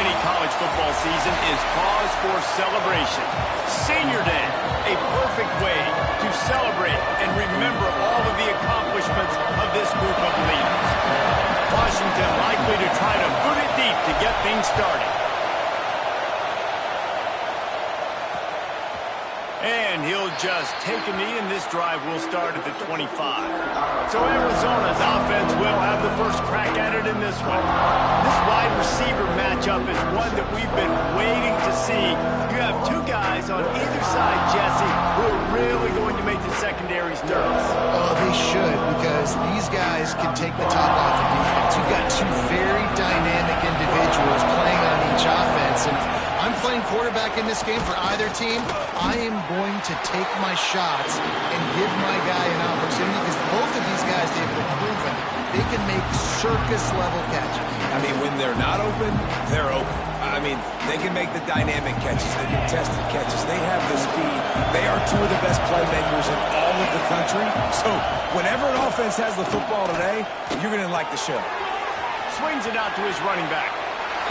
any college football season is cause for celebration. Senior Day, a perfect way to celebrate and remember all of the accomplishments of this group of leaders. Washington likely to try to boot it deep to get things started. And he'll just take a knee, and this drive will start at the 25. So Arizona's offense will have the first crack at it in this one. This wide receiver matchup is one that we've been waiting to see. You have two guys on either side, Jesse, who are really going to make the secondaries nervous. Oh, they should, because these guys can take the top off the defense. You've got two very dynamic individuals playing on each offense, and I'm playing quarterback in this game for either team. I am going to take my shots and give my guy an opportunity, because both of these guys, they've been proven they can make circus-level catches. I mean, when they're not open, they're open. I mean, they can make the dynamic catches, the contested catches. They have the speed. They are two of the best playmakers in all of the country. So whenever an offense has the football today, you're going to like the show. Swings it out to his running back.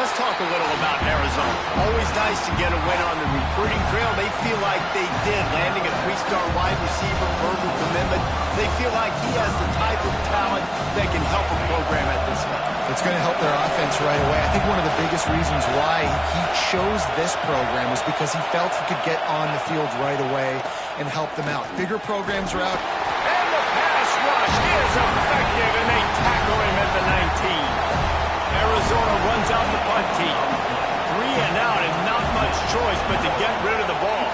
Let's talk a little about Arizona. Always nice to get a win on the recruiting trail. They feel like they did, landing a three-star wide receiver, verbal commitment. They feel like he has the type of talent that can help a program at this level. It's going to help their offense right away. I think one of the biggest reasons why he chose this program was because he felt he could get on the field right away and help them out. Bigger programs are out. And the pass rush is effective, and they tackle him at the 19. Arizona runs out the punt team. 3 and out, and not much choice but to get rid of the ball.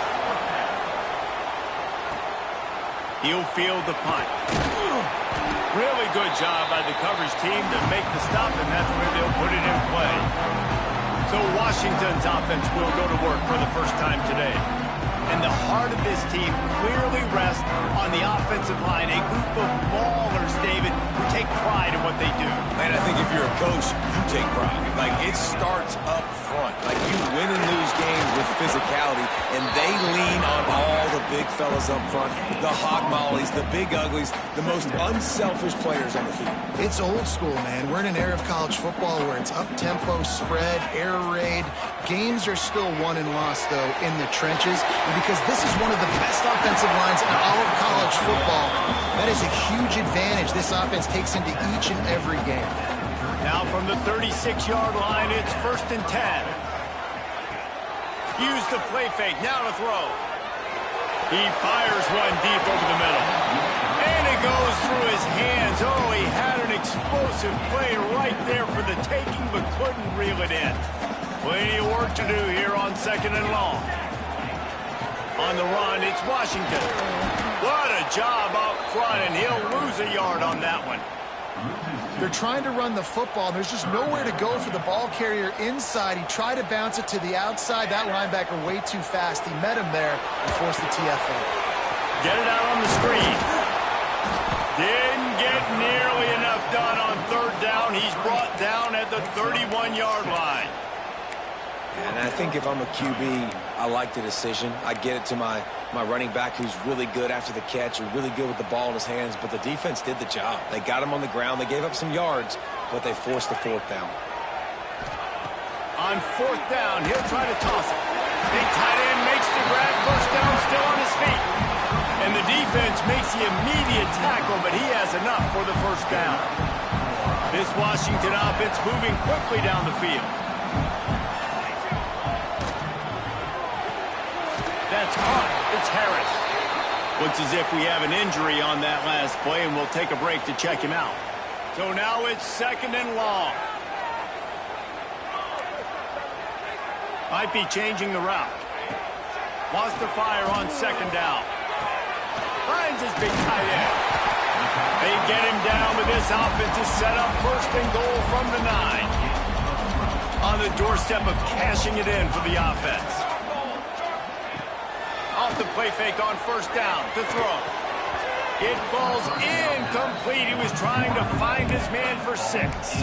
He'll field the punt. Really good job by the coverage team to make the stop, and that's where they'll put it in play. So Washington's offense will go to work for the first time today. And the heart of this team clearly rests on the offensive line, a group of ballers, David, who take pride in what they do. Man, I think if you're a coach, you take pride. Like, it starts up front. Like, you win and lose games with physicality, and they lean on all the big fellas up front, the hog mollies, the big uglies, the most unselfish players on the field. It's old school, man. We're in an era of college football where it's up-tempo, spread, air raid. Games are still won and lost, though, in the trenches. And because this is one of the best offensive lines in all of college football, that is a huge advantage this offense takes into each and every game. Now from the 36-yard line, it's 1st and 10. Use the play fake, now to throw. He fires one deep over the middle. And it goes through his hands. Oh, he had an explosive play right there for the taking, but couldn't reel it in. Plenty of work to do here on 2nd and long. On the run, it's Washington. What a job up front, and he'll lose a yard on that one. They're trying to run the football. There's just nowhere to go for the ball carrier inside. He tried to bounce it to the outside. That linebacker way too fast. He met him there and forced the TFL. Get it out on the screen. Didn't get nearly enough done on 3rd down. He's brought down at the 31-yard line. And I think if I'm a QB, I like the decision. I get it to my running back, who's really good after the catch and really good with the ball in his hands, but the defense did the job. They got him on the ground. They gave up some yards, but they forced the 4th down. On 4th down, he'll try to toss it. Big tight end makes the grab. 1st down, still on his feet. And the defense makes the immediate tackle, but he has enough for the 1st down. This Washington offense moving quickly down the field. That's caught. It's Harris. Looks as if we have an injury on that last play, and we'll take a break to check him out. So now it's 2nd and long. Might be changing the route. Wants to fire on 2nd down. Finds his big tight end. They get him down, but this offense is set up 1st and goal from the 9. On the doorstep of cashing it in for the offense. Off the play fake on 1st down to throw. It falls incomplete. He was trying to find his man for 6.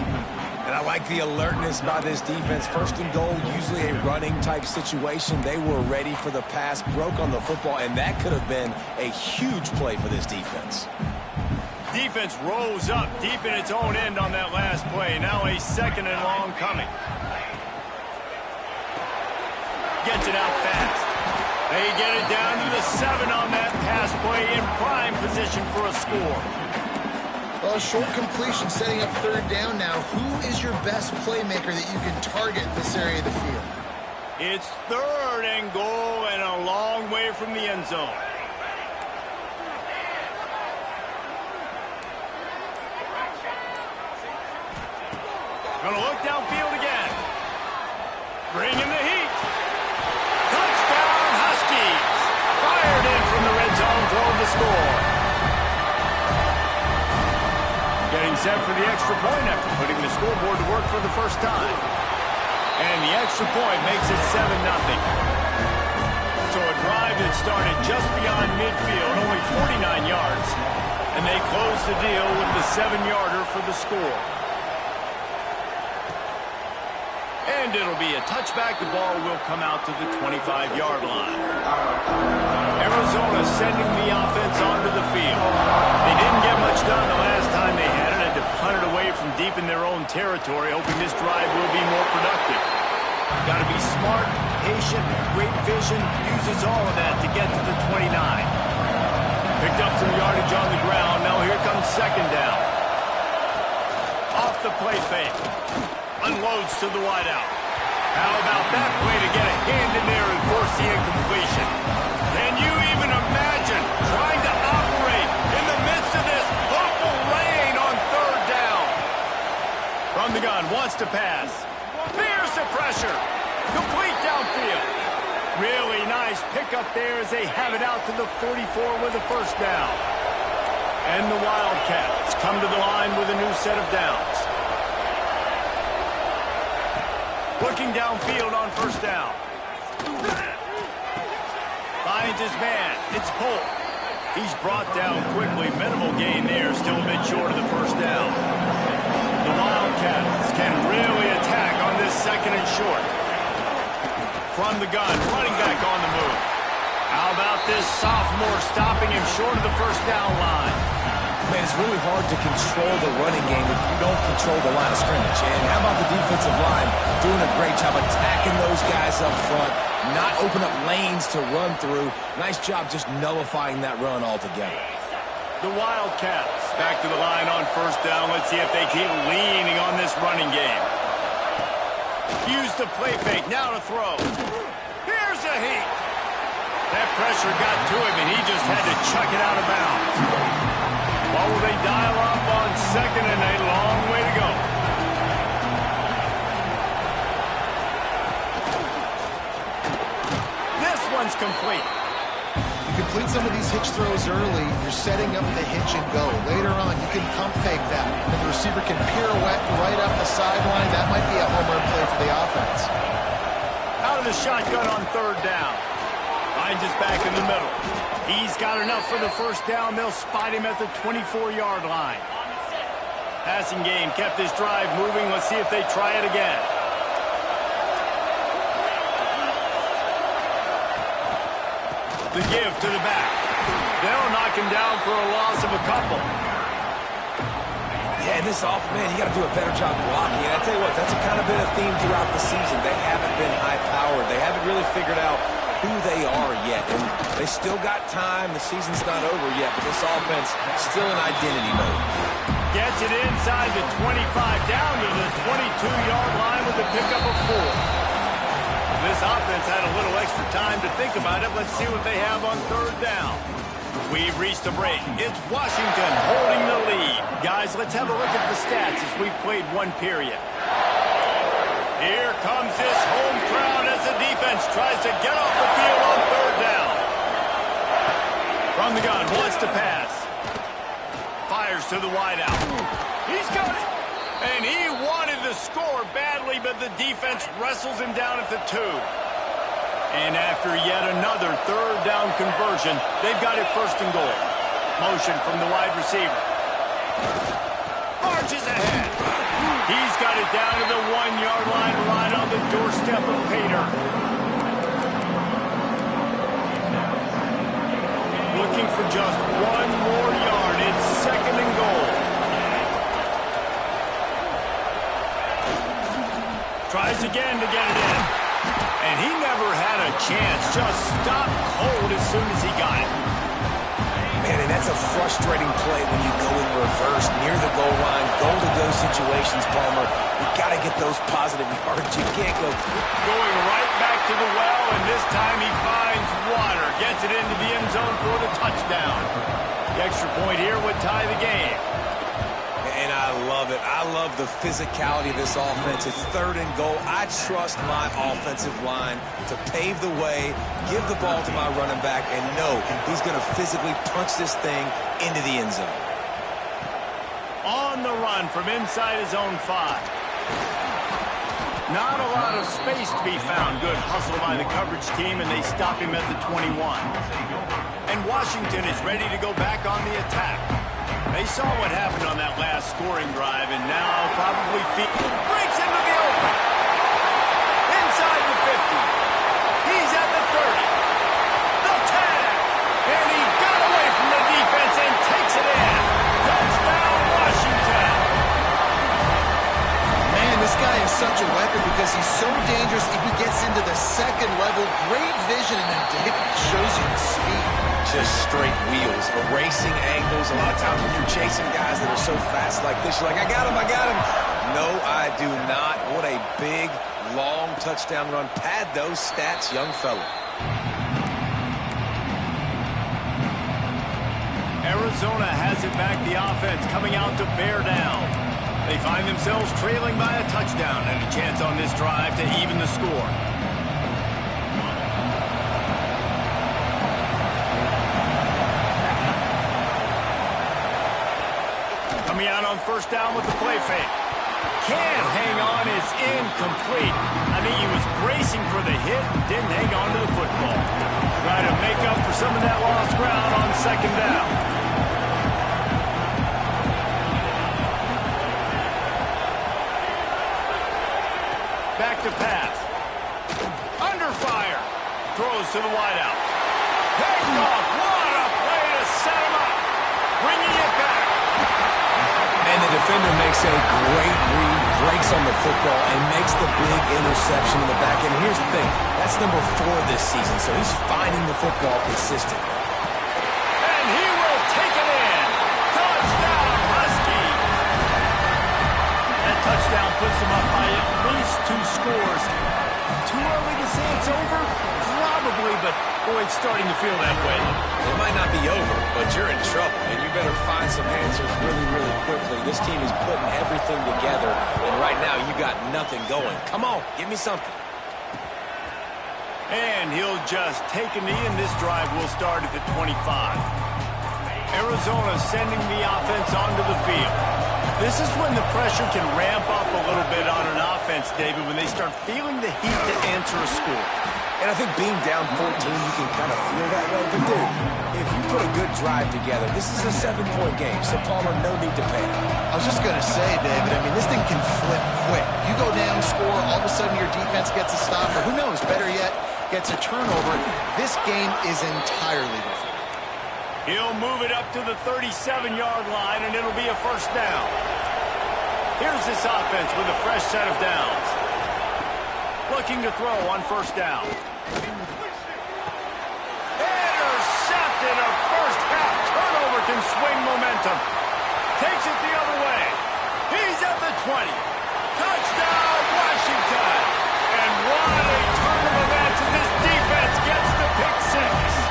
And I like the alertness by this defense. 1st and goal, usually a running type situation. They were ready for the pass, broke on the football, and that could have been a huge play for this defense. Defense rose up deep in its own end on that last play. Now a 2nd and long coming. Gets it out fast. They get it down to the 7 on that pass play in prime position for a score. Well, short completion setting up third down now. Who is your best playmaker that you can target this area of the field? It's 3rd and goal and a long way from the end zone. Gonna look downfield again. Bring in the heat. Touchdown, Huskies. Fired in from the red zone for the score. Getting set for the extra point after putting the scoreboard to work for the first time. And the extra point makes it 7-0. So a drive that started just beyond midfield, only 49 yards. And they close the deal with the 7-yarder for the score. And it'll be a touchback. The ball will come out to the 25-yard line. Arizona sending the offense onto the field. They didn't get much done the last time they had it. Had to punt it away from deep in their own territory, hoping this drive will be more productive. Got to be smart, patient, great vision. Uses all of that to get to the 29. Picked up some yardage on the ground. Now here comes 2nd down. Off the play fake. Unloads to the wideout. How about that play to get a hand in there and force the incompletion? Can you even imagine trying to operate in the midst of this purple rain on 3rd down? From the gun, wants to pass. Fears the pressure. Complete downfield. Really nice pickup there as they have it out to the 44 with a 1st down. And the Wildcats come to the line with a new set of downs. Looking downfield on 1st down. Finds his man. It's Polk. He's brought down quickly. Minimal gain there. Still a bit short of the 1st down. The Wildcats can really attack on this 2nd and short. From the gun, running back on the move. How about this sophomore stopping him short of the 1st down line? Man, it's really hard to control the running game if you don't control the line of scrimmage. And how about the defensive line doing a great job attacking those guys up front, not open up lanes to run through. Nice job just nullifying that run altogether. The Wildcats back to the line on 1st down. Let's see if they keep leaning on this running game. Use the play fake, now to throw. Here's a heat. That pressure got to him, and he just had to chuck it out of bounds. What will they dial up on 2nd and a long way to go? This one's complete. You complete some of these hitch throws early, you're setting up the hitch and go. Later on, you can pump fake that, and the receiver can pirouette right up the sideline. That might be a home run play for the offense. Out of the shotgun on 3rd down. Finds us back in the middle. He's got enough for the 1st down. They'll spot him at the 24-yard line. Passing game kept this drive moving. Let's see if they try it again. The give to the back. They'll knock him down for a loss of a couple. Yeah, and this man, you got to do a better job blocking. And I tell you what, that's kind of been a theme throughout the season. They haven't been high-powered. They haven't really figured out who they are yet. And they still got time. The season's not over yet, but this offense still in identity mode. Gets it inside the 25, down to the 22-yard line with a pickup of 4. This offense had a little extra time to think about it. Let's see what they have on 3rd down. We've reached the break. It's Washington holding the lead. Guys, let's have a look at the stats as we've played 1 period. Here comes this home crowd as the defense tries to get off the field on 3rd down. From the gun, wants to pass. Fires to the wideout. He's got it. And he wanted to score badly, but the defense wrestles him down at the 2. And after yet another 3rd down conversion, they've got it 1st and goal. Motion from the wide receiver. Marches ahead. He's got it down to the 1-yard line, right on the doorstep of Pater. Looking for just 1 more yard. It's 2nd and goal. Tries again to get it in. And he never had a chance. Just stopped cold as soon as he got it. Man, and that's a frustrating play when you go in reverse near the goal line, goal-to-go situations, Palmer. You got to get those positive yards. You can't go. Going right back to the well, and this time he finds water. Gets it into the end zone for the touchdown. The extra point here would tie the game. And I love it. I love the physicality of this offense. It's 3rd and goal. I trust my offensive line to pave the way, give the ball to my running back, and know he's going to physically punch this thing into the end zone. On the run from inside his own 5. Not a lot of space to be found. Good hustle by the coverage team, and they stop him at the 21. And Washington is ready to go back on the attack. They saw what happened on that last scoring drive, and now probably breaks into the open. Inside the 50. He's at the 30. The tag. And he got away from the defense and takes it in. Touchdown, Washington. Man, this guy is such a weapon because he's so dangerous if he gets into the second level. Great vision, and then shows you the speed. Just straight wheels, erasing angles. A lot of times when you're chasing guys that are so fast like this, you're like, I got him, I got him. No, I do not. What a big, long touchdown run. Pad those stats, young fella. Arizona has it back, the offense coming out to bear down. They find themselves trailing by a touchdown and a chance on this drive to even the score. Coming out on 1st down with the play fake. Can't hang on, is incomplete. I think he was bracing for the hit, didn't hang on to the football. Trying to make up for some of that lost ground on 2nd down. Back to pass. Under fire. Throws to the wideout. Picked off. What a play to set him up. Bringing it back. And the defender makes a great read, breaks on the football, and makes the big interception in the back end. Here's the thing. That's number 4 this season, so he's finding the football consistently. And he will take it in. Touchdown, Husky. That touchdown puts him up by at least 2 scores. Too early to say it's over? Probably, but boy, it's starting to feel that way. It might not be over, but you're in trouble, and you better find some answers really, really quickly. This team is putting everything together, and right now you got nothing going. Come on, give me something. And he'll just take a knee, and this drive will start at the 25. Arizona sending the offense onto the field. This is when the pressure can ramp up a little bit on an offense, David, when they start feeling the heat to answer a score. And I think being down 14, you can kind of feel that way. But, dude, if you put a good drive together, this is a 7-point game, so Palmer, no need to panic. I was just going to say, David, I mean, this thing can flip quick. You go down, score, all of a sudden your defense gets a stop, or who knows, better yet, gets a turnover. This game is entirely different. He'll move it up to the 37-yard line, and it'll be a 1st down. Here's this offense with a fresh set of downs. Looking to throw on 1st down. Intercepted. A first-half turnover can swing momentum. Takes it the other way. He's at the 20. Touchdown, Washington. And what a turn of events as this defense gets the pick 6.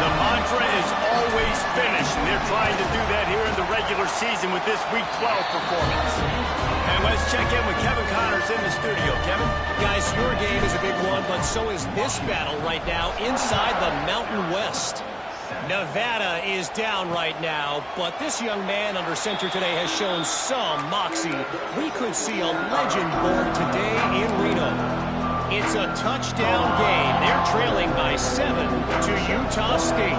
The mantra is always finish, and they're trying to do that here in the regular season with this Week 12 performance. And let's check in with Kevin Connors in the studio. Kevin? Guys, your game is a big one, but so is this battle right now inside the Mountain West. Nevada is down right now, but this young man under center today has shown some moxie. We could see a legend born today in Reno. It's a touchdown game. They're trailing by 7 to Utah State.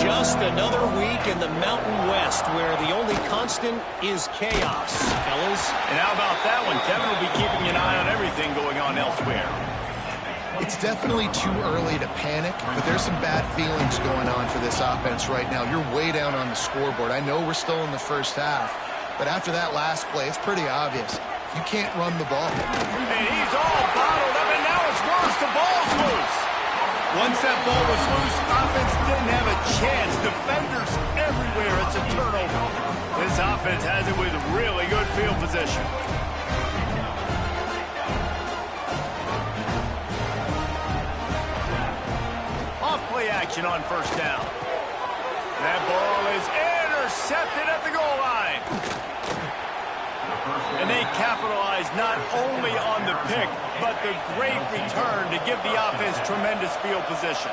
Just another week in the Mountain West where the only constant is chaos, fellas. And how about that one? Kevin will be keeping an eye on everything going on elsewhere. It's definitely too early to panic, but there's some bad feelings going on for this offense right now. You're way down on the scoreboard. I know we're still in the 1st half, but after that last play, it's pretty obvious. You can't run the ball. And he's all bottled up, and the ball's loose. Once that ball was loose, offense didn't have a chance. Defenders everywhere. It's a turnover. This offense has it with really good field position. Off-play action on first down. That ball is intercepted at the goal line. And they capitalize not only on the pick, but the great return to give the offense tremendous field position.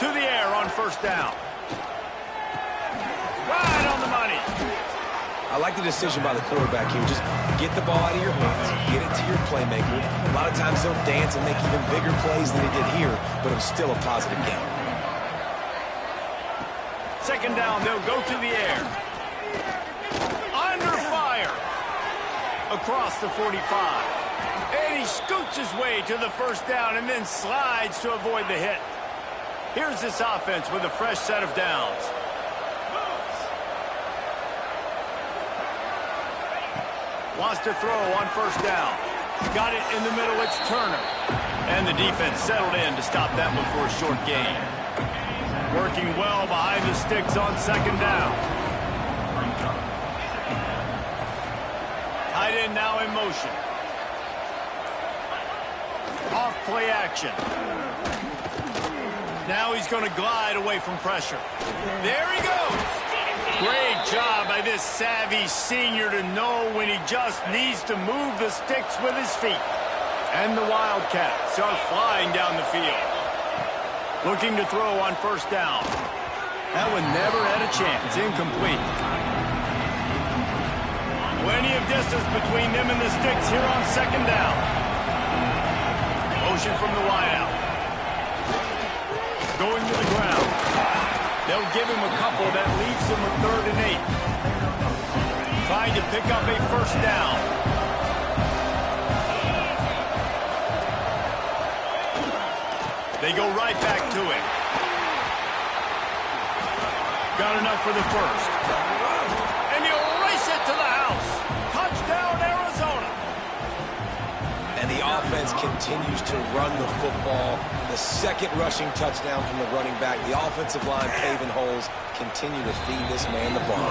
To the air on first down. Right on the money. I like the decision by the quarterback here. Just get the ball out of your hands, get it to your playmaker. A lot of times they'll dance and make even bigger plays than they did here, but it was still a positive game. Second down, they'll go to the air. Under fire. Across the 45. And he scoots his way to the first down and then slides to avoid the hit. Here's this offense with a fresh set of downs. Wants to throw on first down. Got it in the middle, it's Turner. And the defense settled in to stop that one for a short gain. Working well behind the sticks on second down. Tight end now in motion. Off play action. Now he's going to glide away from pressure. There he goes. Great job by this savvy senior to know when he just needs to move the sticks with his feet. And the Wildcats are flying down the field. Looking to throw on first down. That one never had a chance. Incomplete. Plenty of distance between them and the sticks here on second down. Motion from the wideout. Going to the ground. They'll give him a couple. That leaves him with 3rd and 8. Trying to pick up a first down. They go right back to him. Got enough for the first. And he'll race it to the house. Touchdown, Arizona. And the offense continues to run the football. The second rushing touchdown from the running back. The offensive line paving holes continue to feed this man the ball.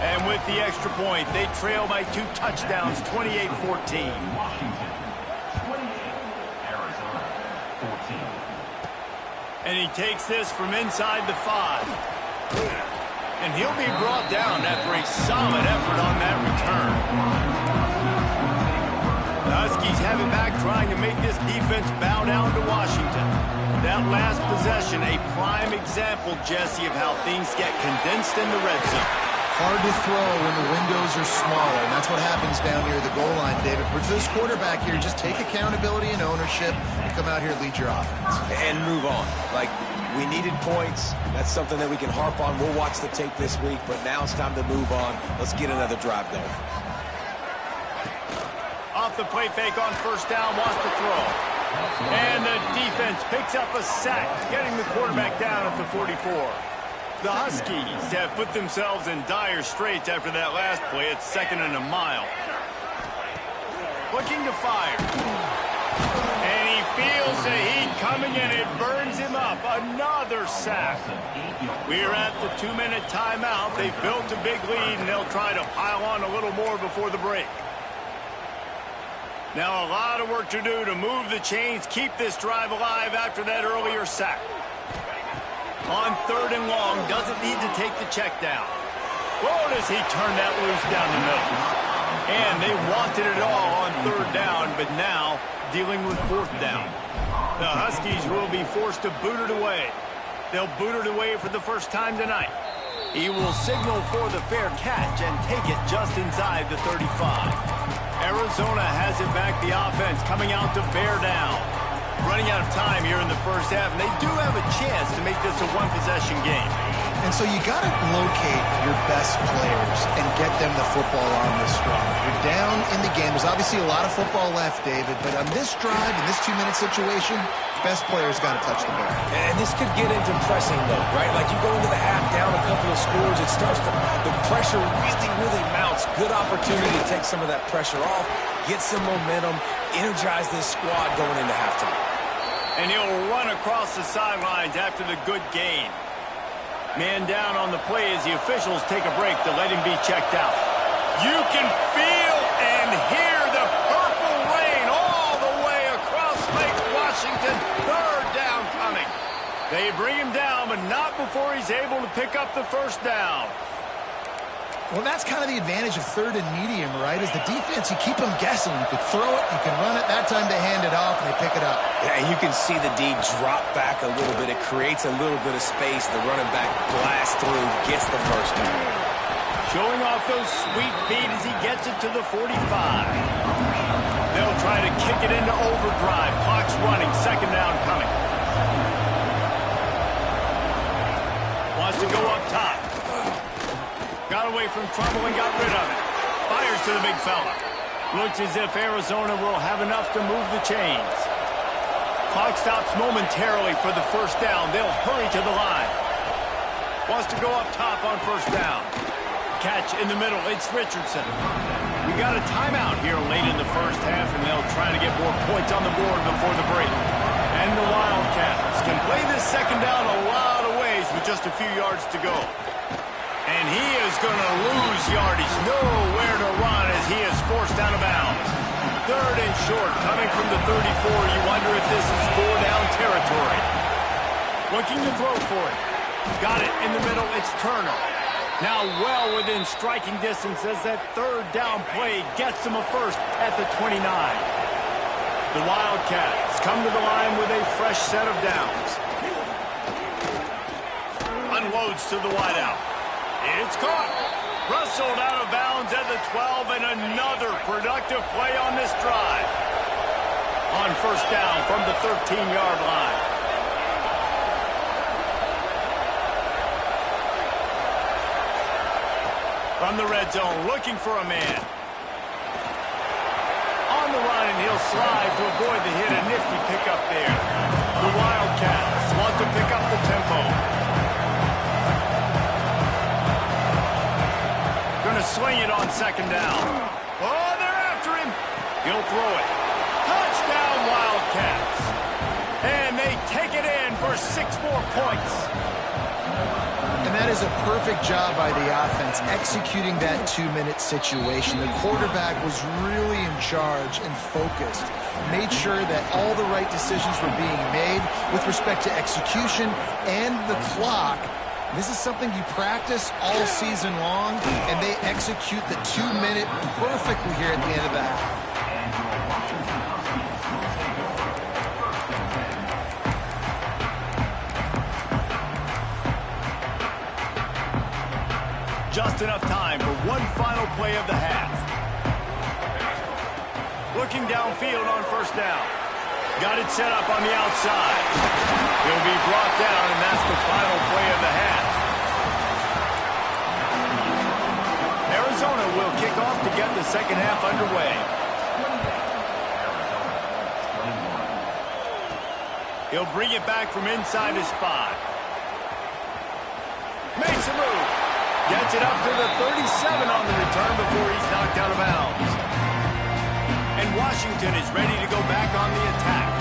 And with the extra point, they trail by 2 touchdowns, 28-14. And he takes this from inside the 5. And he'll be brought down after a solid effort on that return. The Huskies have it back, trying to make this defense bow down to Washington. That last possession, a prime example, Jesse, of how things get condensed in the red zone. Hard to throw when the windows are smaller, and that's what happens down near the goal line, David. But for this quarterback here, just take accountability and ownership and come out here and lead your offense. And move on. Like, we needed points. That's something that we can harp on. We'll watch the tape this week, but now it's time to move on. Let's get another drive going. Off the play fake on first down, wants to throw. And the defense picks up a sack, getting the quarterback down at the 44. The Huskies have put themselves in dire straits after that last play. It's 2nd and a mile. Looking to fire. And he feels the heat coming, and it burns him up. Another sack. We're at the 2-minute timeout. They've built a big lead, and they'll try to pile on a little more before the break. Now a lot of work to do to move the chains, keep this drive alive after that earlier sack. On 3rd and long, doesn't need to take the check down. Whoa, does he turn that loose down the middle. And they wanted it all on 3rd down, but now dealing with 4th down. The Huskies will be forced to boot it away. They'll boot it away for the first time tonight. He will signal for the fair catch and take it just inside the 35. Arizona has it back, the offense coming out to bear down. Running out of time here in the first half, and they do have a chance to make make this a one-possession game. And so you got to locate your best players and get them the football on this drive. You're down in the game. There's obviously a lot of football left, David, but on this drive, in this 2-minute situation, best players got to touch the ball. And this could get into pressing mode, right? Like you go into the half down a couple of scores, it starts to, the pressure really mounts. Good opportunity to take some of that pressure off, get some momentum, energize this squad going into halftime. And he'll run across the sidelines after the good gain. Man down on the play as the officials take a break to let him be checked out. You can feel and hear the purple rain all the way across Lake Washington. Third down coming. They bring him down, but not before he's able to pick up the first down. Well, that's kind of the advantage of third and medium, right? Is the defense, you keep them guessing. You can throw it, you can run it. That time they hand it off, and they pick it up. Yeah, and you can see the D drop back a little bit. It creates a little bit of space. The running back blasts through, gets the first down. Showing off those sweet feet as he gets it to the 45. They'll try to kick it into overdrive. Clock's running, second down coming. Wants to go up top. Got away from trouble and got rid of it. Fires to the big fella. Looks as if Arizona will have enough to move the chains. Clock stops momentarily for the first down. They'll hurry to the line. Wants to go up top on first down. Catch in the middle. It's Richardson. We got a timeout here late in the first half, and they'll try to get more points on the board before the break. And the Wildcats can play this second down a lot of ways with just a few yards to go. And he is going to lose yardage. Nowhere to run as he is forced out of bounds. Third and short, coming from the 34. You wonder if this is 4-down territory. Looking to throw for it. Got it in the middle. It's Turner. Now well within striking distance as that third down play gets him a first at the 29. The Wildcats come to the line with a fresh set of downs. Unloads to the wideout. It's caught. Rustled out of bounds at the 12, and another productive play on this drive. On first down from the 13-yard line. From the red zone, looking for a man. On the run, and he'll slide to avoid the hit. A nifty pickup there. The Wildcats want to pick up the tempo. Swing it on second down. Oh, they're after him. He'll throw it. Touchdown, Wildcats. And they take it in for 6 more points. And that is a perfect job by the offense, executing that 2-minute situation. The quarterback was really in charge and focused. Made sure that all the right decisions were being made with respect to execution and the clock. This is something you practice all season long, and they execute the 2-minute perfectly here at the end of the half. Just enough time for one final play of the half. Looking downfield on first down. Got it set up on the outside. He'll be brought down, and that's the final play of the half. Arizona will kick off to get the second half underway. He'll bring it back from inside his 5. Makes a move. Gets it up to the 37 on the return before he's knocked out of bounds. And Washington is ready to go back on the attack.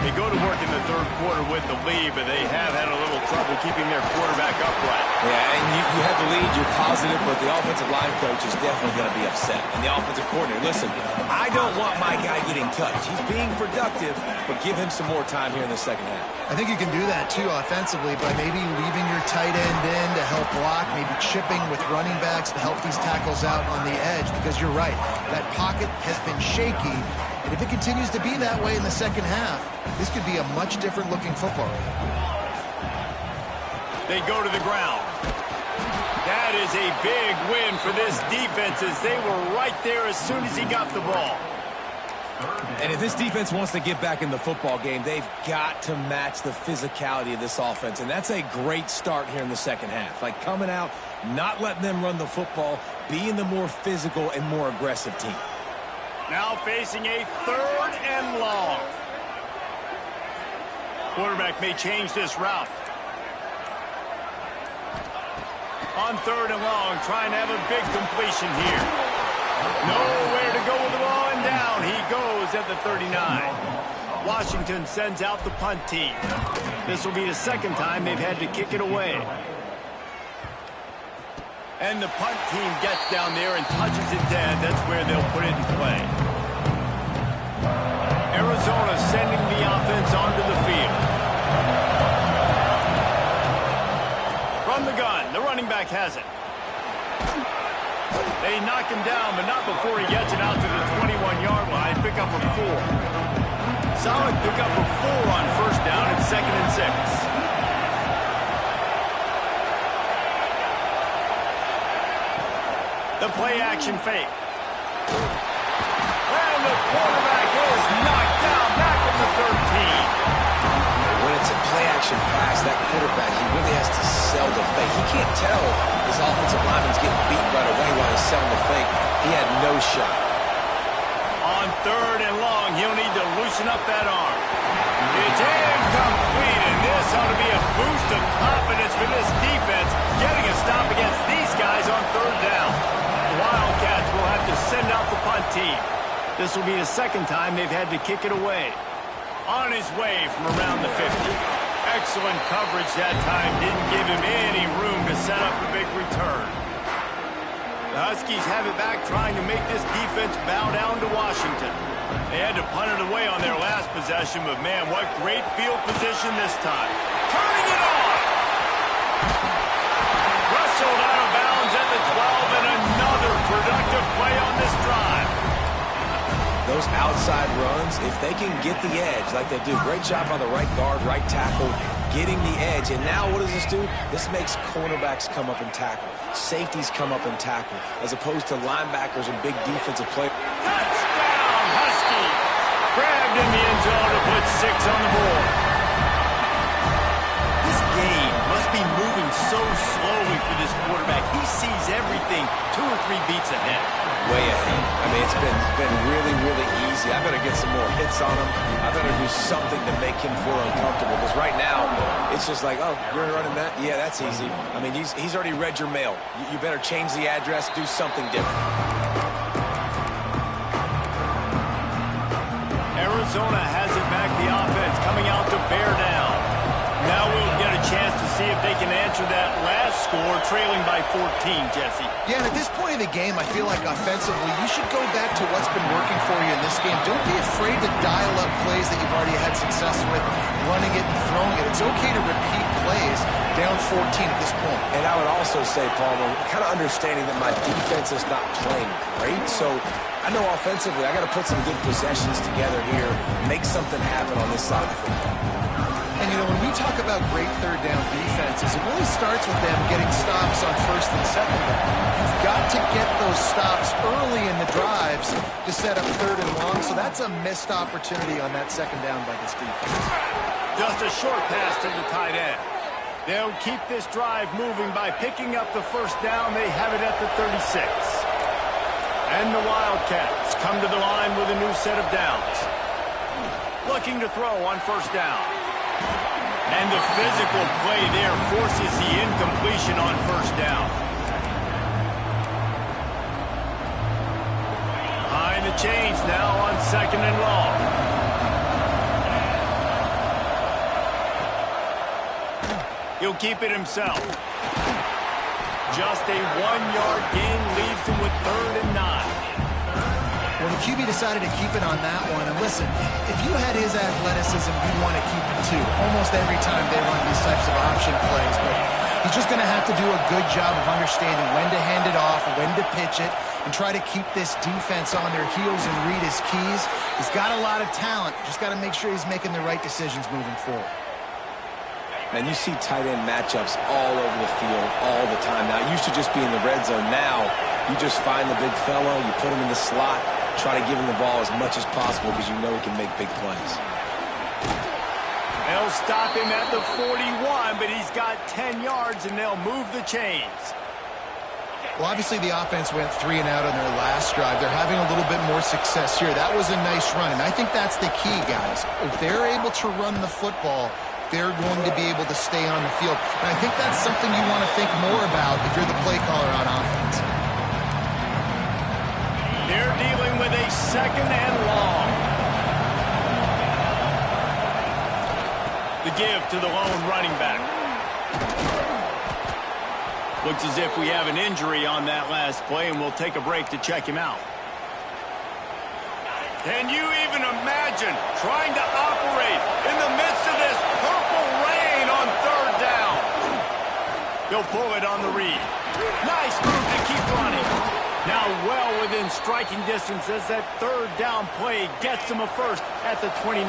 They go to work in the third quarter with the lead, but they have had a little trouble keeping their quarterback upright. Yeah, and you have the lead, you're positive, but the offensive line coach is definitely going to be upset. And the offensive coordinator, listen, I don't want my guy getting touched. He's being productive, but give him some more time here in the second half. I think you can do that, too, offensively, by maybe leaving your tight end in to help block, maybe chipping with running backs to help these tackles out on the edge, because you're right. That pocket has been shaky, and if it continues to be that way in the second half, this could be a much different-looking football. They go to the ground. That is a big win for this defense as they were right there as soon as he got the ball. And if this defense wants to get back in the football game, they've got to match the physicality of this offense. And that's a great start here in the second half. Like coming out, not letting them run the football, being the more physical and more aggressive team. Now facing a 3rd and long. Quarterback may change this route. On 3rd and long, trying to have a big completion here. Nowhere to go with the ball, and down he goes at the 39. Washington sends out the punt team. This will be the 2nd time they've had to kick it away. And the punt team gets down there and touches it dead. That's where they'll put it in play. Arizona sending the offense onto the field. From the gun, the running back has it. They knock him down, but not before he gets it out to the 21-yard line. Pick up a 4. Solid pick up a 4 on 1st down and 2nd and 6. The play action fake. And the quarterback is knocked down back at the 13. When it's a play-action pass, that quarterback, he really has to sell the fake. He can't tell his offensive lineman's getting beat right away while he's selling the fake. He had no shot. On 3rd and long, he'll need to loosen up that arm. It's incomplete, and this ought to be a boost of confidence for this defense, getting a stop against these guys on 3rd down. The Wildcats will have to send out the punt team. This will be the 2nd time they've had to kick it away. On his way from around the 50. Excellent coverage that time. Didn't give him any room to set up a big return. The Huskies have it back, trying to make this defense bow down to Washington. They had to punt it away on their last possession, but man, what great field position this time. Turning it on! Wrestled out of bounds at the 12, and another productive play on this drive. Those outside runs, if they can get the edge like they do, great job by the right guard, right tackle, getting the edge. And now what does this do? This makes cornerbacks come up and tackle. Safeties come up and tackle, as opposed to linebackers and big defensive players. Touchdown, Husky! Grabbed in the end zone to put 6 on the board. This game must be moving so slowly for this quarterback. He sees everything 2 or 3 beats ahead. Way ahead. I mean, it's been really, really easy. I better get some more hits on him. I better do something to make him feel uncomfortable. Because right now, it's just like, oh, you're running that? Yeah, that's easy. I mean, he's already read your mail. You better change the address, do something different. Arizona has it back, the offense coming out to bear down. Now we'll get a chance to see if they can answer that last score, trailing by 14, Jesse. Yeah, and at this point of the game, I feel like offensively, you should go back to what's been working for you in this game. Don't be afraid to dial up plays that you've already had success with, running it and throwing it. It's okay to repeat plays down 14 at this point. And I would also say, Palmer, kind of understanding that my defense is not playing great, so I know offensively I got to put some good possessions together here, make something happen on this side of the football. And, you know, when we talk about great 3rd down defenses, it really starts with them getting stops on 1st and 2nd down. You've got to get those stops early in the drives to set up 3rd and long, so that's a missed opportunity on that 2nd down by this defense. Just a short pass to the tight end. They'll keep this drive moving by picking up the 1st down. They have it at the 36. And the Wildcats come to the line with a new set of downs. Looking to throw on 1st down. And the physical play there forces the incompletion on 1st down. Behind the chains now on 2nd and long. He'll keep it himself. Just a 1-yard gain leaves him with 3rd and 9. Well, the QB decided to keep it on that one. And listen, if you had his athleticism, you'd want to keep it too. Almost every time they run these types of option plays. But he's just going to have to do a good job of understanding when to hand it off, when to pitch it, and try to keep this defense on their heels and read his keys. He's got a lot of talent. Just got to make sure he's making the right decisions moving forward. Man, you see tight end matchups all over the field all the time now. It used to just be in the red zone. Now, you just find the big fellow, you put him in the slot, try to give him the ball as much as possible because you know he can make big plays. They'll stop him at the 41, but he's got 10 yards, and they'll move the chains. Well, obviously the offense went 3 and out on their last drive. They're having a little bit more success here. That was a nice run, and I think that's the key, guys. If they're able to run the football, they're going to be able to stay on the field. And I think that's something you want to think more about if you're the play caller on offense. They're dealing with a 2nd and long. The give to the lone running back. Looks as if we have an injury on that last play, and we'll take a break to check him out. Can you even imagine trying to operate in the midst of this purple rain on 3rd down? He'll pull it on the read. Nice move to keep running. Now well within striking distance as that 3rd down play gets him a first at the 29.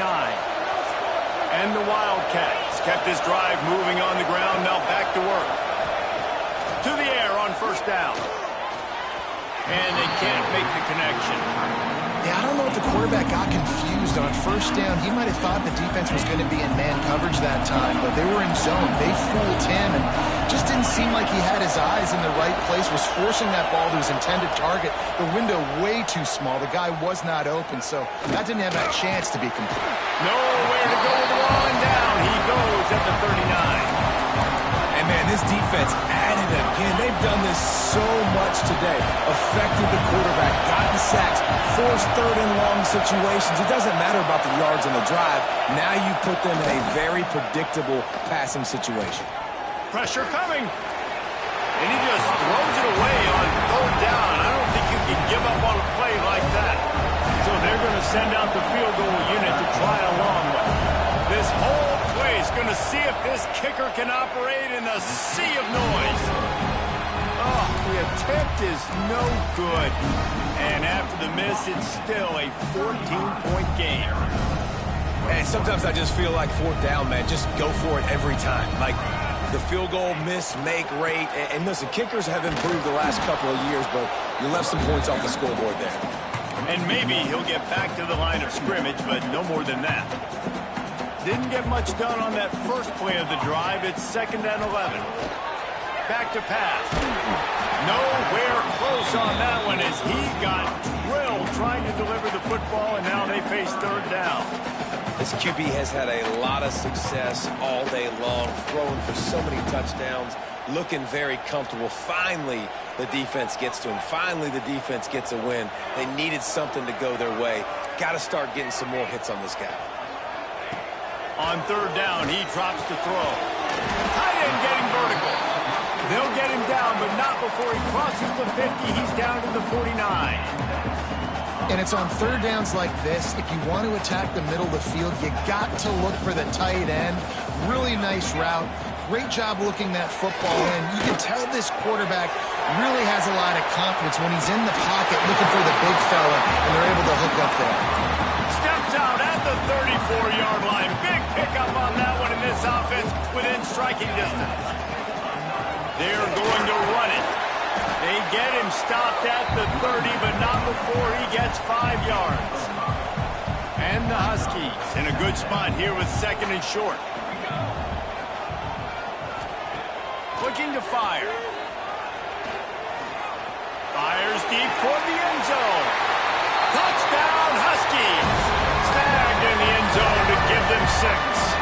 And the Wildcats kept this drive moving on the ground. Now back to work. To the air on 1st down. And they can't make the connection. Yeah, I don't know if the quarterback got confused on 1st down. He might have thought the defense was going to be in man coverage that time, but they were in zone. They fooled him and just didn't seem like he had his eyes in the right place, was forcing that ball to his intended target. The window way too small. The guy was not open, so that didn't have that chance to be complete. Nowhere to go with the ball, and down he goes at the 39. And, man, this defense added again. They've done this so much today. Affected the quarterback, gotten sacks, forced 3rd and long situations. It doesn't matter about the yards on the drive. Now you put them in a very predictable passing situation. Pressure coming. And he just throws it away on 3rd down. I don't think you can give up on a play like that. So they're going to send out the field goal unit to try a long one. This whole play is going to see if this kicker can operate in a sea of noise. Oh, the attempt is no good. And after the miss, it's still a 14-point game. And sometimes I just feel like 4th down, man, just go for it every time. Like the field goal miss-make rate. And listen, kickers have improved the last couple of years, but you left some points off the scoreboard there. And maybe he'll get back to the line of scrimmage, but no more than that. Didn't get much done on that first play of the drive. It's 2nd and 11. Back to pass. Nowhere close on that one as he got drilled trying to deliver the football, and now they face 3rd down. This QB has had a lot of success all day long, throwing for so many touchdowns, looking very comfortable. Finally, the defense gets to him. Finally, the defense gets a win. They needed something to go their way. Got to start getting some more hits on this guy. On 3rd down, he drops to throw. Tight end getting vertical. They'll get him down, but not before he crosses the 50. He's down to the 49. And it's on 3rd downs like this. If you want to attack the middle of the field, you got to look for the tight end. Really nice route. Great job looking that football in. You can tell this quarterback really has a lot of confidence when he's in the pocket looking for the big fella, and they're able to hook up there. Steps out at the 34-yard line. Big pickup on that one in this offense within striking distance. They're going to run it. They get him stopped at the 30, but not before he gets 5 yards. And the Huskies in a good spot here with 2nd and short. Looking to fire. Fires deep toward the end zone. Touchdown, Huskies. Snagged in the end zone to give them 6.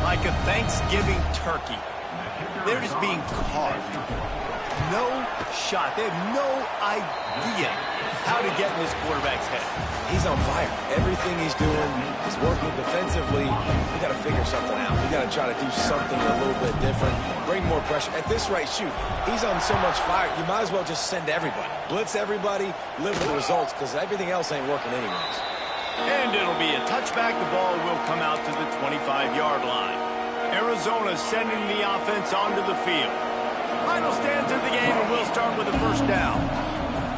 Like a Thanksgiving turkey. They're just being carved. No shot. They have no idea how to get in this quarterback's head. He's on fire. Everything he's doing is working defensively. We got to figure something out. We got to try to do something a little bit different. Bring more pressure. At this rate, shoot, he's on so much fire, you might as well just send everybody. Blitz everybody, live with the results, because everything else ain't working anyways. And it'll be a touchback. The ball will come out to the 25-yard line. Arizona sending the offense onto the field. Final stands of the game, and we'll start with the 1st down.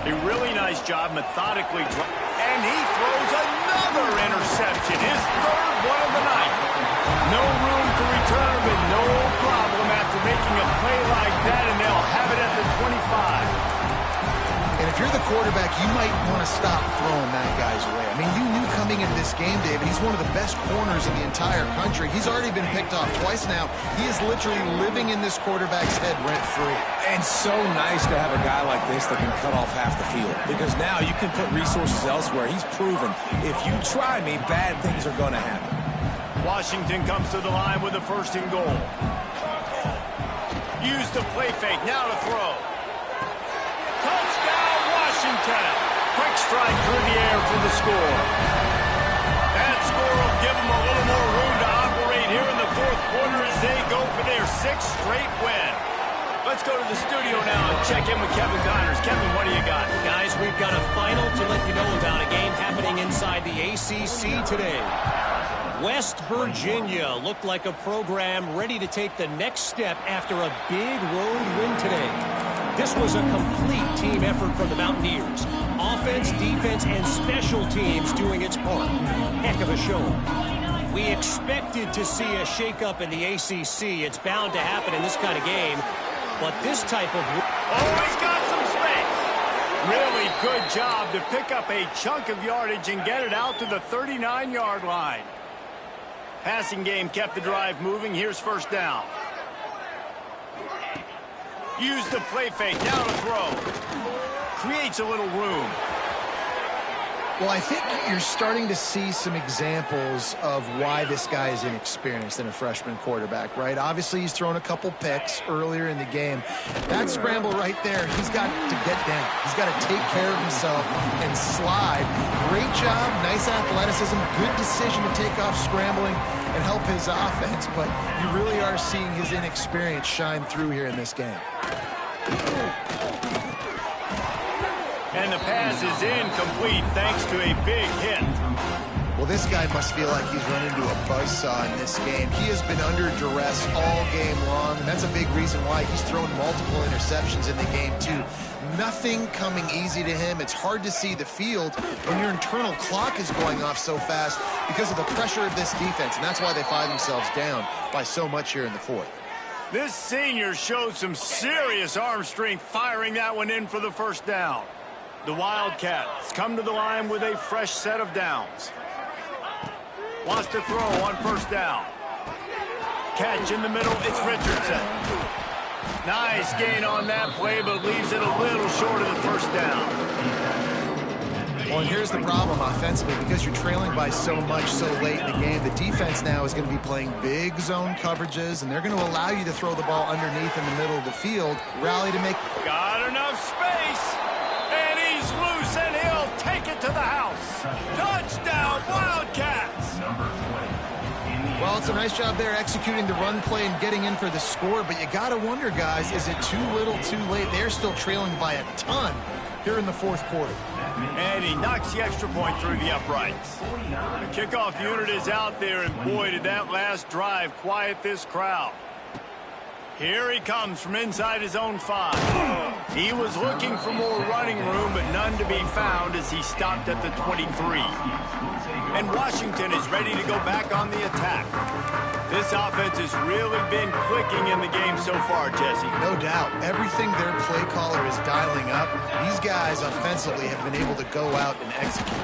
A really nice job methodically. And he throws another interception, his 3rd one of the night. No room to return. no problem after making a play like that, and they'll have it at the 25. And if you're the quarterback, you might want to stop throwing that guy's way. I mean, you knew coming into this game, David, he's one of the best corners in the entire country. He's already been picked off twice now. He is literally living in this quarterback's head rent-free. And so nice to have a guy like this that can cut off half the field, because now you can put resources elsewhere. He's proven, if you try me, bad things are going to happen. Washington comes to the line with a 1st and goal. Use the play fake, now to throw. Touchdown, Washington! Quick strike through the air for the score. That score will give them a little more room to operate here in the 4th quarter as they go for their 6th straight win. Let's go to the studio now and check in with Kevin Connors. Kevin, what do you got? Guys, we've got a final to let you know about, a game happening inside the ACC today. West Virginia looked like a program ready to take the next step after a big road win today. This was a complete team effort from the Mountaineers. Offense, defense, and special teams doing its part. Heck of a show. We expected to see a shakeup in the ACC. It's bound to happen in this kind of game. But this type of... Oh, he's got some space. Really good job to pick up a chunk of yardage and get it out to the 39-yard line. Passing game kept the drive moving. Here's 1st down. Use the play fake, now to throw. Creates a little room. Well, I think you're starting to see some examples of why this guy is inexperienced in a freshman quarterback, right? Obviously, he's thrown a couple picks earlier in the game. That scramble right there, he's got to get down. He's got to take care of himself and slide. Great job, nice athleticism, good decision to take off scrambling and help his offense, but you really are seeing his inexperience shine through here in this game. And the pass is incomplete thanks to a big hit. Well, this guy must feel like he's run into a buzzsaw in this game. He has been under duress all game long, and that's a big reason why he's thrown multiple interceptions in the game, too. Nothing coming easy to him. It's hard to see the field when your internal clock is going off so fast because of the pressure of this defense, and that's why they find themselves down by so much here in the 4th. This senior showed some serious arm strength firing that one in for the 1st down. The Wildcats come to the line with a fresh set of downs. Wants to throw on 1st down. Catch in the middle, it's Richardson. Nice gain on that play, but leaves it a little short of the 1st down. Well, and here's the problem offensively, because you're trailing by so much so late in the game, the defense now is going to be playing big zone coverages, and they're going to allow you to throw the ball underneath in the middle of the field, rally to make... Got enough space, and he's loose, and he'll take it to the house. Touchdown, Wildcats! Well, it's a nice job there executing the run play and getting in for the score, but you got to wonder, guys, is it too little too late? They're still trailing by a ton here in the 4th quarter. And he knocks the extra point through the uprights. The kickoff unit is out there, and boy, did that last drive quiet this crowd. Here he comes from inside his own 5. He was looking for more running room, but none to be found as he stopped at the 23. And Washington is ready to go back on the attack. This offense has really been clicking in the game so far, Jesse. No doubt. Everything their play caller is dialing up, these guys offensively have been able to go out and execute.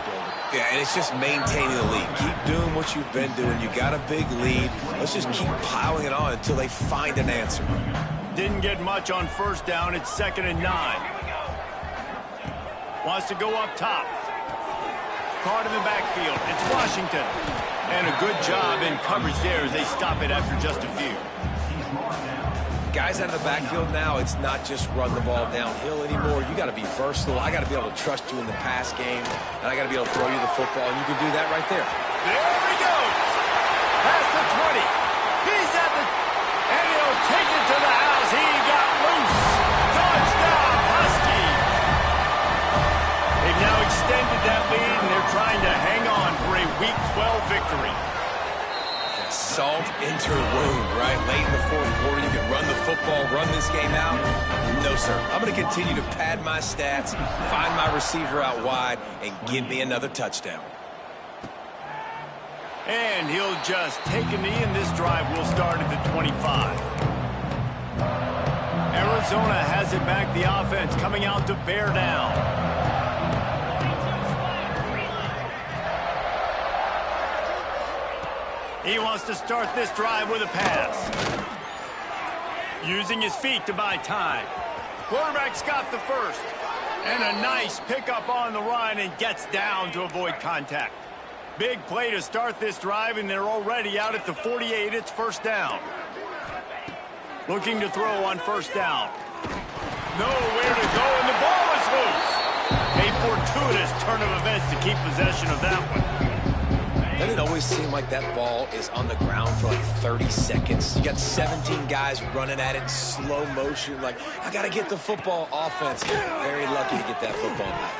Yeah, and it's just maintaining the lead. Keep doing what you've been doing. You got a big lead. Let's just keep piling it on until they find an answer. Didn't get much on 1st down. It's 2nd and 9. Wants to go up top. Caught in the backfield. It's Washington. And a good job in coverage there as they stop it after just a few. Guys out of the backfield now, it's not just run the ball downhill anymore. You got to be versatile. I got to be able to trust you in the pass game, and I got to be able to throw you the football, and you can do that right there. There he goes. Past the 20. He's at the... And he'll take it to the house. He got loose. Touchdown, Husky. They've now extended that lead, and they're trying to hang on for a Week 12 victory. Salt into wound, right? Late in the 4th quarter, you can run the football, run this game out. No, sir. I'm going to continue to pad my stats, find my receiver out wide, and give me another touchdown. And he'll just take a knee, and this drive will start at the 25. Arizona has it back, the offense coming out to bear down. He wants to start this drive with a pass. Using his feet to buy time. Quarterback's got the first. And a nice pickup on the run and gets down to avoid contact. Big play to start this drive, and they're already out at the 48. It's first down. Looking to throw on first down. Nowhere to go, and the ball is loose. A fortuitous turn of events to keep possession of that one. Doesn't it always seem like that ball is on the ground for like 30 seconds? You got 17 guys running at it in slow motion. Like, I got to get the football. Offense. Very lucky to get that football back.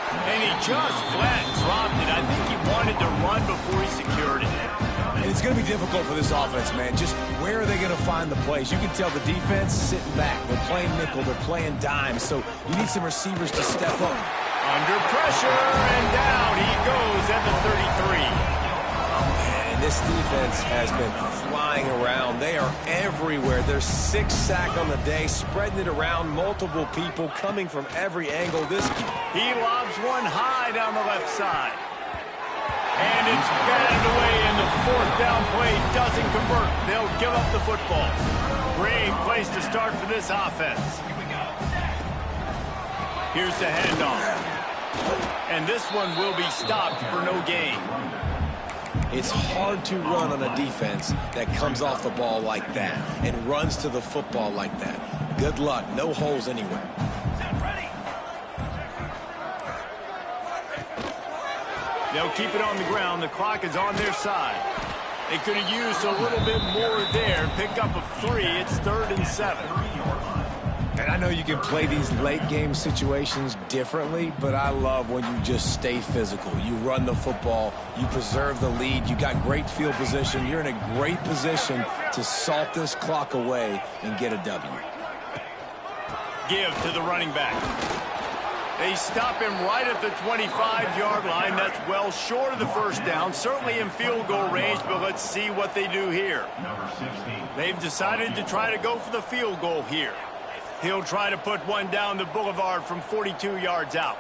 And he just flat dropped it. I think he wanted to run before he secured it. And it's going to be difficult for this offense, man. Just where are they going to find the plays? You can tell the defense sitting back. They're playing nickel. They're playing dime. So you need some receivers to step up. Under pressure, and down he goes at the 33. And this defense has been flying around. They are everywhere. There's 6 sacks on the day, spreading it around, multiple people coming from every angle. He lobs one high down the left side. And it's batted away, and the fourth down play doesn't convert. They'll give up the football. Great place to start for this offense. Here's the handoff. And this one will be stopped for no gain. It's hard to run on a defense that comes off the ball like that and runs to the football like that. Good luck. No holes anywhere. They'll keep it on the ground. The clock is on their side. They could have used a little bit more there. Pick up a 3. It's 3rd and 7. And I know you can play these late-game situations differently, but I love when you just stay physical. You run the football. You preserve the lead. You got great field position. You're in a great position to salt this clock away and get a W. Give to the running back. They stop him right at the 25-yard line. That's well short of the first down. Certainly in field goal range, but let's see what they do here. They've decided to try to go for the field goal here. He'll try to put one down the boulevard from 42 yards out.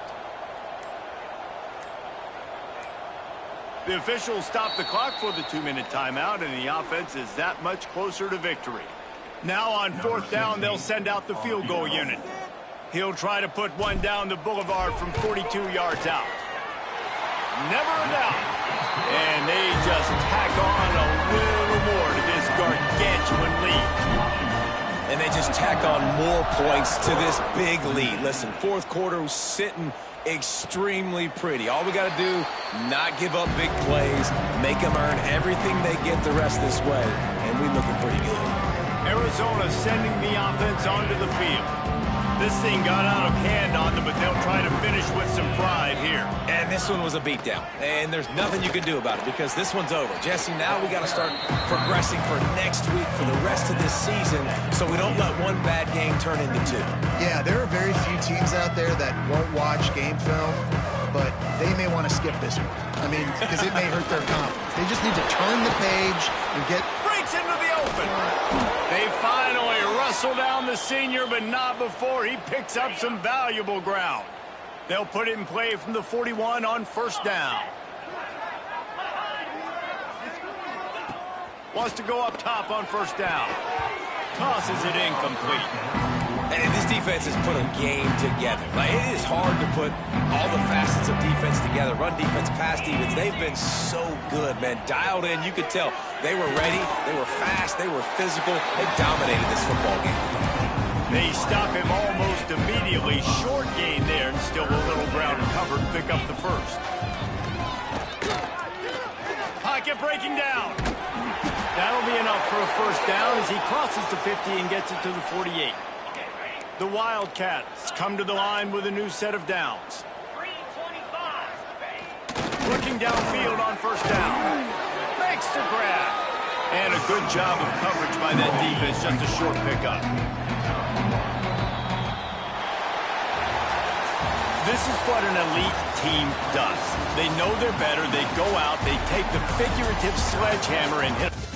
The officials stop the clock for the 2-minute timeout, and the offense is that much closer to victory. Now on fourth down, they'll send out the field goal unit. He'll try to put one down the boulevard from 42 yards out. Never a doubt. And they just tack on a little more to this gargantuan lead. And they just tack on more points to this big lead. Listen, fourth quarter was sitting extremely pretty. All we got to do, not give up big plays, make them earn everything they get the rest this way, and we're looking pretty good. Arizona sending the offense onto the field. This thing got out of hand on them, but they'll try to finish with some pride here. And this one was a beatdown. And there's nothing you can do about it because this one's over. Jesse, now we got to start progressing for next week for the rest of this season so we don't let one bad game turn into 2. Yeah, there are very few teams out there that won't watch game film, but they may want to skip this one. I mean, because it may hurt their confidence. They just need to turn the page and get... Breaks into the open. They finally wrestle down the senior, but not before he picks up some valuable ground. They'll put it in play from the 41 on first down. Wants to go up top on first down. Tosses it incomplete. And this defense has put a game together. Like, it is hard to put all the facets of defense together. Run defense, pass defense. They've been so good, man. Dialed in. You could tell they were ready. They were fast. They were physical. They dominated this football game. They stop him almost immediately. Short gain there, and still a little ground covered. Pick up the first. Pocket breaking down. That'll be enough for a first down as he crosses the 50 and gets it to the 48. The Wildcats come to the line with a new set of downs. Looking downfield on first down. Makes the grab. And a good job of coverage by that defense. Just a short pickup. This This is what an elite team does. They know they're better. They go out, they take the figurative sledgehammer and hit.